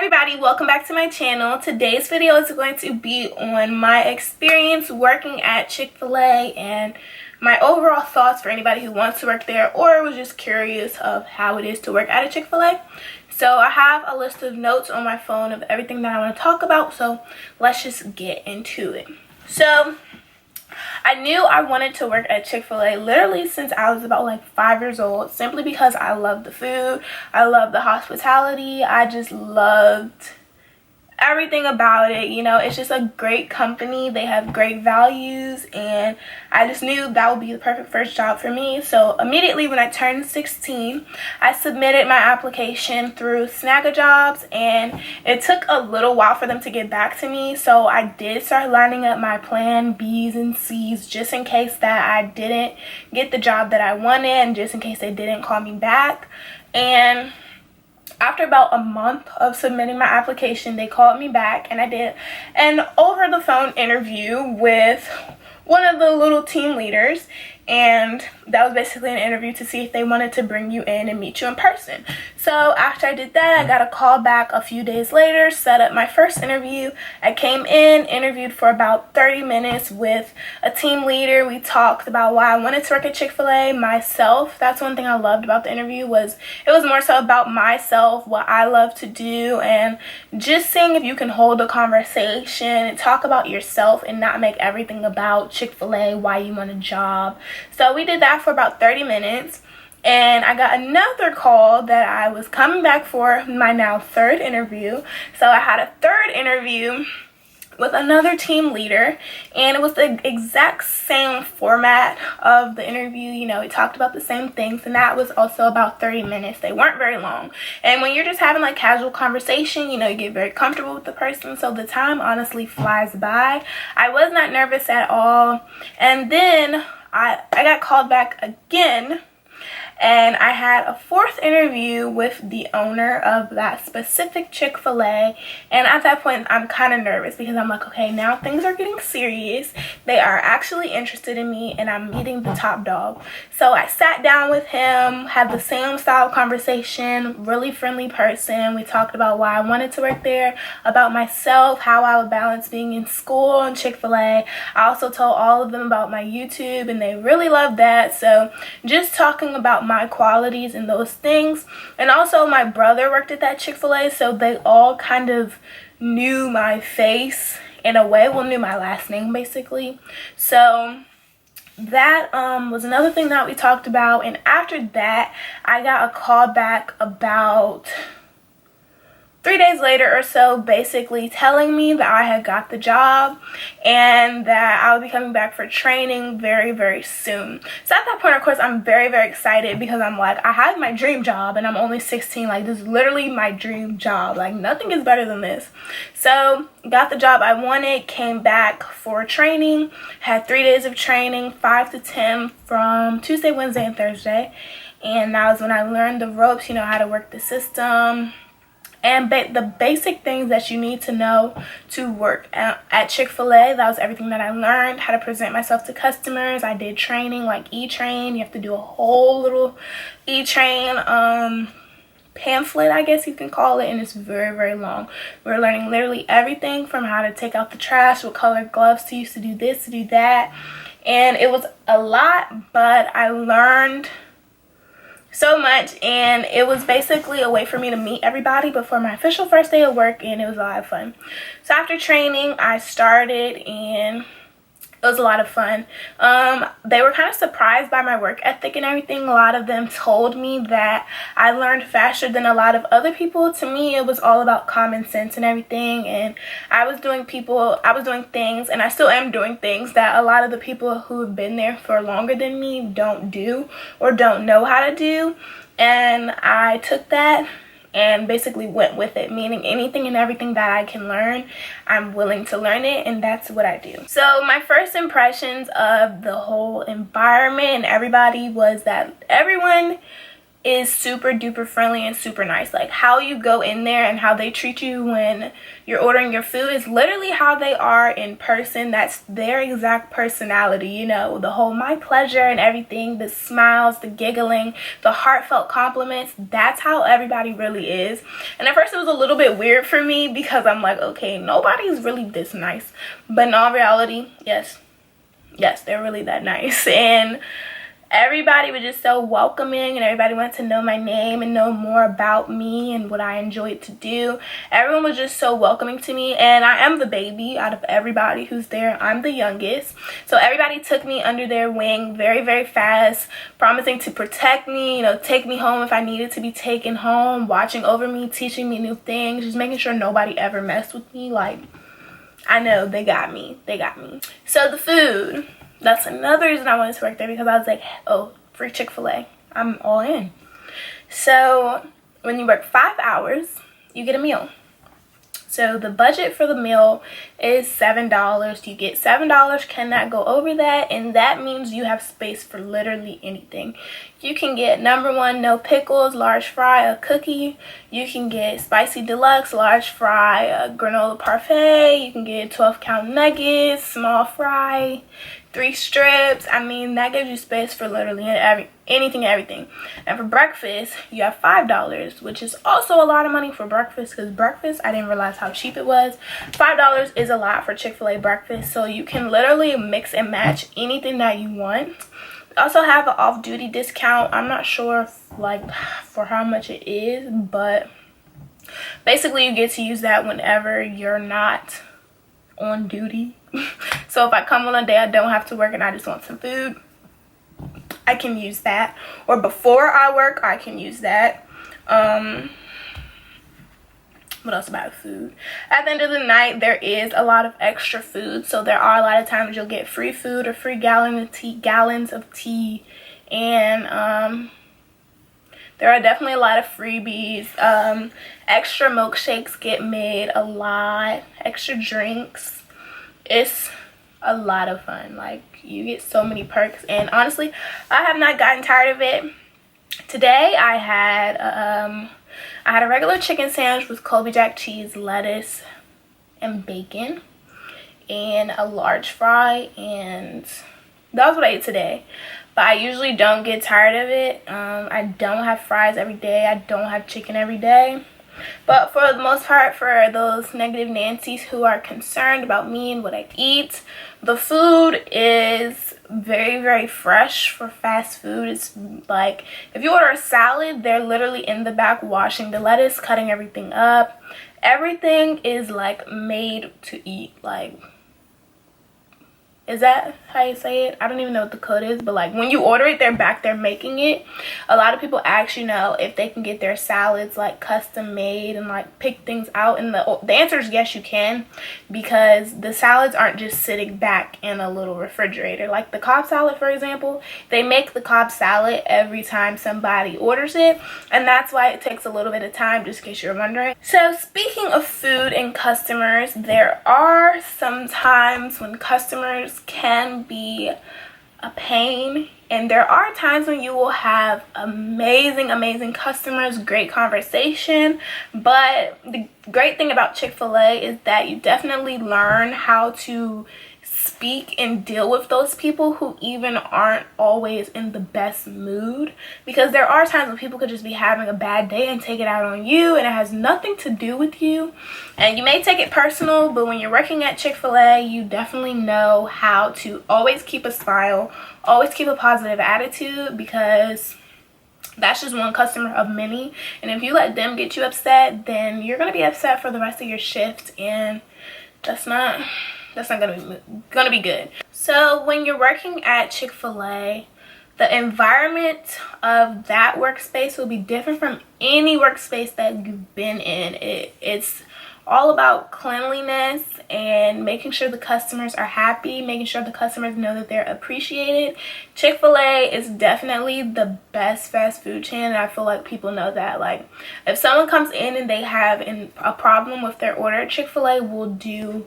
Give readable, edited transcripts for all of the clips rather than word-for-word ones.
everybody, welcome back to my channel. Today's video is going to be on my experience working at Chick-Fil-A and my overall thoughts for anybody who wants to work there or was just curious of how it is to work at a Chick-Fil-A. So I have a list of notes on my phone of everything that I want to talk about, so let's just get into it. So I knew I wanted to work at Chick-Fil-A literally since I was about like 5 years old, simply because I love the food, I love the hospitality, I just loved everything about it. You know, it's just a great company, they have great values, and I just knew that would be the perfect first job for me. So immediately when I turned 16, I submitted my application through Snag-a-Jobs, and it took a little while for them to get back to me. So I did start lining up my plan B's and C's just in case that I didn't get the job that I wanted, and just in case they didn't call me back. And after about a month of submitting my application, they called me back, and I did an over the phone interview with one of the little team leaders, and that was basically an interview to see if they wanted to bring you in and meet you in person. So after I did that, I got a call back a few days later, set up my first interview. I came in, interviewed for about 30 minutes with a team leader. We talked about why I wanted to work at Chick-fil-A, myself. That's one thing I loved about the interview, was it was more so about myself, what I love to do, and just seeing if you can hold a conversation and talk about yourself and not make everything about Chick-fil-A, why you want a job. So we did that for about 30 minutes, and I got another call that I was coming back for my now third interview. So I had a third interview with another team leader, and it was the exact same format of the interview. You know, we talked about the same things, and that was also about 30 minutes. They weren't very long, and when you're just having like casual conversation, you know, you get very comfortable with the person, so the time honestly flies by. I was not nervous at all. And then I got called back again, and I had a fourth interview with the owner of that specific Chick-fil-A. And at that point, I'm kind of nervous because I'm like, okay, now things are getting serious. They are actually interested in me, and I'm meeting the top dog. So I sat down with him, had the same style conversation, really friendly person. We talked about why I wanted to work there, about myself, how I would balance being in school and Chick-fil-A. I also told all of them about my YouTube, and they really loved that. So just talking about my qualities and those things. And also my brother worked at that Chick-fil-A, so they all kind of knew my face in a way, well, knew my last name basically. So that was another thing that we talked about. And after that, I got a call back about 3 days later or so, basically telling me that I had got the job and that I would be coming back for training very, very soon. So at that point, of course, I'm very, very excited because I'm like, I have my dream job and I'm only 16. Like, this is literally my dream job. Like, nothing is better than this. So got the job I wanted, came back for training, had 3 days of training, 5 to 10 from Tuesday, Wednesday, and Thursday. And that was when I learned the ropes, you know, how to work the system, and the basic things that you need to know to work at Chick-fil-A. That was everything that I learned, how to present myself to customers. I did training like E-Train. You have to do a whole little E-Train pamphlet, I guess you can call it, and it's very, very long. We're learning literally everything from how to take out the trash, what color gloves to use to do this, to do that. And it was a lot, but I learned so much, and it was basically a way for me to meet everybody before my official first day of work, and it was a lot of fun. So after training, I started, and it was a lot of fun. They were kind of surprised by my work ethic and everything. A lot of them told me that I learned faster than a lot of other people. To me, it was all about common sense and everything, and I was doing things, and I still am doing things that a lot of the people who have been there for longer than me don't do or don't know how to do. And I took that and basically went with it, meaning anything and everything that I can learn, I'm willing to learn it, and that's what I do. So my first impressions of the whole environment and everybody was that everyone is super duper friendly and super nice. Like how you go in there and how they treat you when you're ordering your food is literally how they are in person. That's their exact personality, you know, the whole my pleasure and everything, the smiles, the giggling, the heartfelt compliments. That's how everybody really is. And at first it was a little bit weird for me because I'm like, okay, nobody's really this nice. But in all reality, yes, they're really that nice. And everybody was just so welcoming, and everybody wanted to know my name and know more about me and what I enjoyed to do. Everyone was just so welcoming to me, and I am the baby out of everybody who's there. I'm the youngest, so everybody took me under their wing very, very fast, promising to protect me, you know, take me home if I needed to be taken home, watching over me, teaching me new things, just making sure nobody ever messed with me. Like, I know they got me. So the food, that's another reason I wanted to work there, because I was like, oh, free Chick-Fil-A, I'm all in. So when you work 5 hours, you get a meal. So the budget for the meal is $7. You get $7, cannot go over that, and that means you have space for literally anything. You can get number one, no pickles, large fry, a cookie. You can get spicy deluxe, large fry, a granola parfait. You can get 12-count nuggets, small fry, 3 strips. I mean, that gives you space for literally anything and everything. And for breakfast, you have $5, which is also a lot of money for breakfast, because breakfast, I didn't realize how cheap it was. $5 is a lot for Chick-fil-A breakfast, so you can literally mix and match anything that you want. We also have an off-duty discount. I'm not sure for how much it is, but basically you get to use that whenever you're not on duty. So if I come on a day I don't have to work and I just want some food, I can use that. Or before I work, I can use that. What else about food? At the end of the night, there is a lot of extra food. So there are a lot of times you'll get free food or free gallons of tea. And there are definitely a lot of freebies. Extra milkshakes get made a lot. Extra drinks. It's a lot of fun. Like, you get so many perks, and honestly, I have not gotten tired of it. Today I had a regular chicken sandwich with Colby Jack cheese, lettuce, and bacon, and a large fry, and that was what I ate today. But I usually don't get tired of it. I don't have fries every day. I don't have chicken every day. But for the most part, for those negative Nancys who are concerned about me and what I eat, the food is very, very fresh for fast food. It's like, if you order a salad, they're literally in the back washing the lettuce, cutting everything up. Everything is like made to eat. Like, is that how you say it? I don't even know what the code is, but like when you order it, they're back there making it. A lot of people ask, you know, if they can get their salads like custom made and like pick things out, and the answer is yes, you can, because the salads aren't just sitting back in a little refrigerator. Like the Cobb salad, for example, they make the Cobb salad every time somebody orders it, and that's why it takes a little bit of time, just in case you're wondering. So speaking of food and customers, there are some times when customers can be a pain, and there are times when you will have amazing customers, great conversation. But the great thing about Chick-fil-A is that you definitely learn how to speak and deal with those people who even aren't always in the best mood, because there are times when people could just be having a bad day and take it out on you, and it has nothing to do with you, and you may take it personal. But when you're working at Chick-fil-A, you definitely know how to always keep a smile, always keep a positive attitude, because that's just one customer of many, and if you let them get you upset, then you're going to be upset for the rest of your shift, and that's not gonna be good. So when you're working at Chick-fil-A, the environment of that workspace will be different from any workspace that you've been in. It's all about cleanliness and making sure the customers are happy, making sure the customers know that they're appreciated. Chick-fil-A is definitely the best fast food chain, and I feel like people know that. Like, if someone comes in and they have a problem with their order, Chick-fil-A will do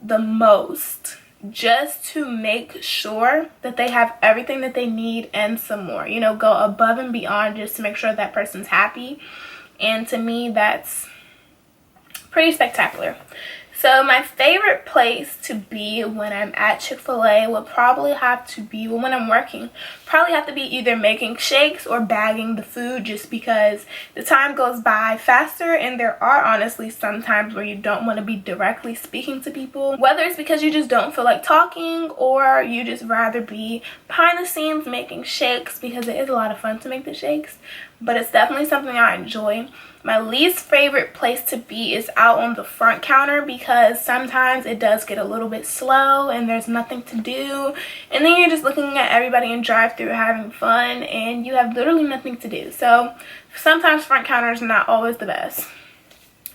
the most just to make sure that they have everything that they need and some more. You know, go above and beyond just to make sure that person's happy. And to me, that's pretty spectacular. So my favorite place to be when I'm at Chick-fil-A would probably have to be, when I'm working, probably have to be either making shakes or bagging the food, just because the time goes by faster, and there are honestly some times where you don't want to be directly speaking to people, whether it's because you just don't feel like talking or you just rather be behind the scenes making shakes, because it is a lot of fun to make the shakes, but it's definitely something I enjoy. My least favorite place to be is out on the front counter, because sometimes it does get a little bit slow and there's nothing to do, and then you're just looking at everybody in drive-thru having fun and you have literally nothing to do. So sometimes front counter is not always the best.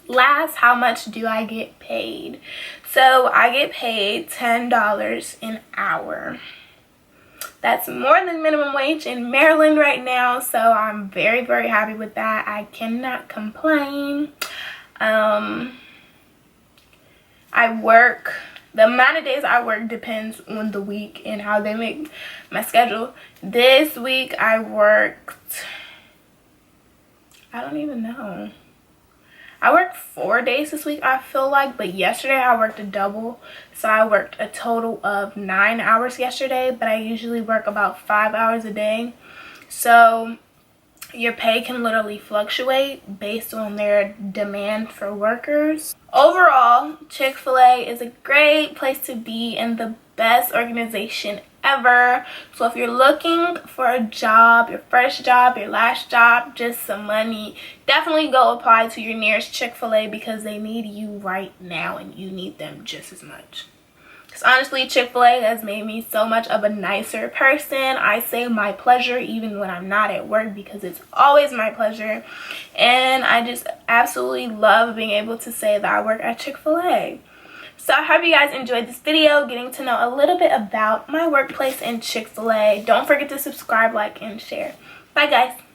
Last, how much do I get paid? So I get paid $10 an hour. That's more than minimum wage in Maryland right now, so I'm very, very happy with that. I cannot complain. I work, the amount of days I work depends on the week and how they make my schedule. This week I worked, I don't even know. I worked 4 days this week, I feel like, but yesterday I worked a double. So I worked a total of 9 hours yesterday, but I usually work about 5 hours a day. So your pay can literally fluctuate based on their demand for workers. Overall, Chick-fil-A is a great place to be and the best organization ever. So if you're looking for a job, your first job, your last job, just some money, definitely go apply to your nearest Chick-fil-A, because they need you right now and you need them just as much. Because honestly, Chick-fil-A has made me so much of a nicer person. I say my pleasure even when I'm not at work, because it's always my pleasure. And I just absolutely love being able to say that I work at Chick-fil-A. So I hope you guys enjoyed this video, getting to know a little bit about my workplace in Chick-fil-A. Don't forget to subscribe, like, and share. Bye, guys.